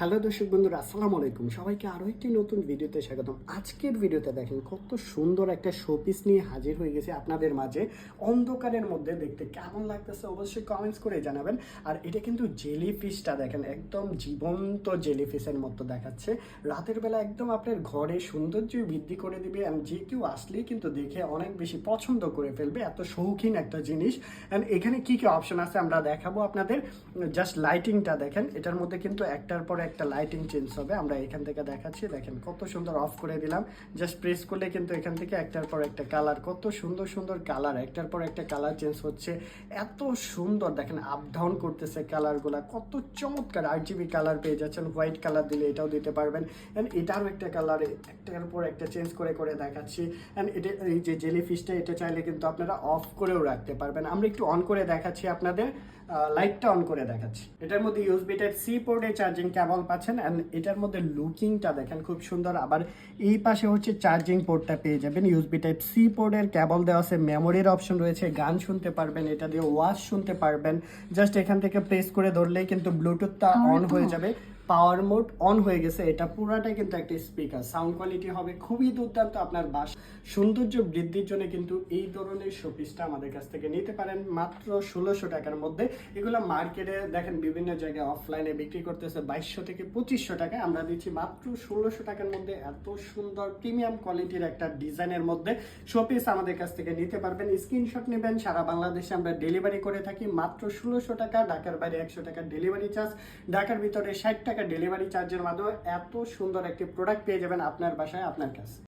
Hello দর্শক বন্ধুরা, আসসালামু আলাইকুম। সবাইকে আরও একটি নতুন ভিডিওতে স্বাগতম। আজকের ভিডিওতে দেখেন কত সুন্দর একটা শোপিস নিয়ে হাজির হয়ে গেছে আপনাদের মাঝে। অন্ধকারের মধ্যে দেখতে কেমন লাগতেছে অবশ্যই কমেন্টস করে জানাবেন। আর এটা কিন্তু জেলিফিশটা দেখেন, একদম জীবন্ত জেলিফিশের মতো দেখাচ্ছে। রাতের বেলা একদম আপনার ঘরে সৌন্দর্য বৃদ্ধি করে দিবে, অ্যান্ড যে কেউ আসলেই কিন্তু দেখে অনেক বেশি পছন্দ করে ফেলবে। এত শৌখিন একটা জিনিস। অ্যান্ড এখানে কি কি অপশন আছে আমরা দেখাবো আপনাদের। জাস্ট লাইটিংটা দেখেন, এটার মধ্যে কিন্তু একটার পর একটা লাইটিং চেঞ্জ হবে। আমরা এখান থেকে দেখাচ্ছি, দেখেন কত সুন্দর। অফ করে দিলাম, জাস্ট প্রেস করলে কিন্তু এখান থেকে একটার পর একটা কালার, কত সুন্দর সুন্দর কালার, একটার পর একটা কালার চেঞ্জ হচ্ছে। এত সুন্দর দেখেন, আপ ডাউন করতেছে কালারগুলা, কত চমৎকার। RGB কালার পেয়ে যাচ্ছেন, হোয়াইট কালার দিলে এটাও দিতে পারবেন। অ্যান্ড এটারও একটা কালারে একটার পর একটা চেঞ্জ করে করে দেখাচ্ছি। অ্যান্ড এটা এই যে জেলিফিশটা, এটা চাইলে কিন্তু আপনারা অফ করেও রাখতে পারবেন। আমরা একটু অন করে দেখাচ্ছি আপনাদের, লাইটটা অন করে দেখাচ্ছি। এটার মধ্যে USB টাইপ C পোর্টে চার্জিং কেবল পাচ্ছেন। অ্যান্ড এটার মধ্যে লুকিংটা দেখেন খুব সুন্দর। আবার এই পাশে হচ্ছে চার্জিং পোর্টটা পেয়ে যাবেন। USB টাইপ C পোর্টের কেবল দেওয়া আছে, মেমোরির অপশন রয়েছে, গান শুনতে পারবেন, এটা দিয়ে ওয়াচ শুনতে পারবেন। জাস্ট এখান থেকে প্রেস করে ধরলেই কিন্তু ব্লুটুথটা অন হয়ে যাবে। পাওয়ার মোড অন হয়ে গেছে। এটা পুরাটাই কিন্তু একটা স্পিকার, সাউন্ড কোয়ালিটি হবে খুবই দুর্দান্ত। আপনার সৌন্দর্য বৃদ্ধির জন্য কিন্তু এই ধরনের শোপিসটা আমাদের কাছ থেকে নিতে পারেন মাত্র 1600 টাকার মধ্যে। এগুলো মার্কেটে দেখেন বিভিন্ন জায়গায় অফলাইনে বিক্রি করতেছে 2200 থেকে 2500 টাকায়। আমরা দিচ্ছি মাত্র 1600 টাকার মধ্যে। এত সুন্দর প্রিমিয়াম কোয়ালিটির একটা ডিজাইনের মধ্যে শোপিস আমাদের কাছ থেকে নিতে পারবেন। স্ক্রিনশট নেবেন, সারা বাংলাদেশে আমরা ডেলিভারি করে থাকি মাত্র 1600 টাকা। ঢাকার বাইরে 100 টাকা ডেলিভারি চার্জ, ঢাকার ভিতরে 60 টাকা ডেলিভারি চার্জের মাধ্যমে এত সুন্দর একটি প্রোডাক্ট পেয়ে যাবেন আপনার বাসায়, আপনার কাছে।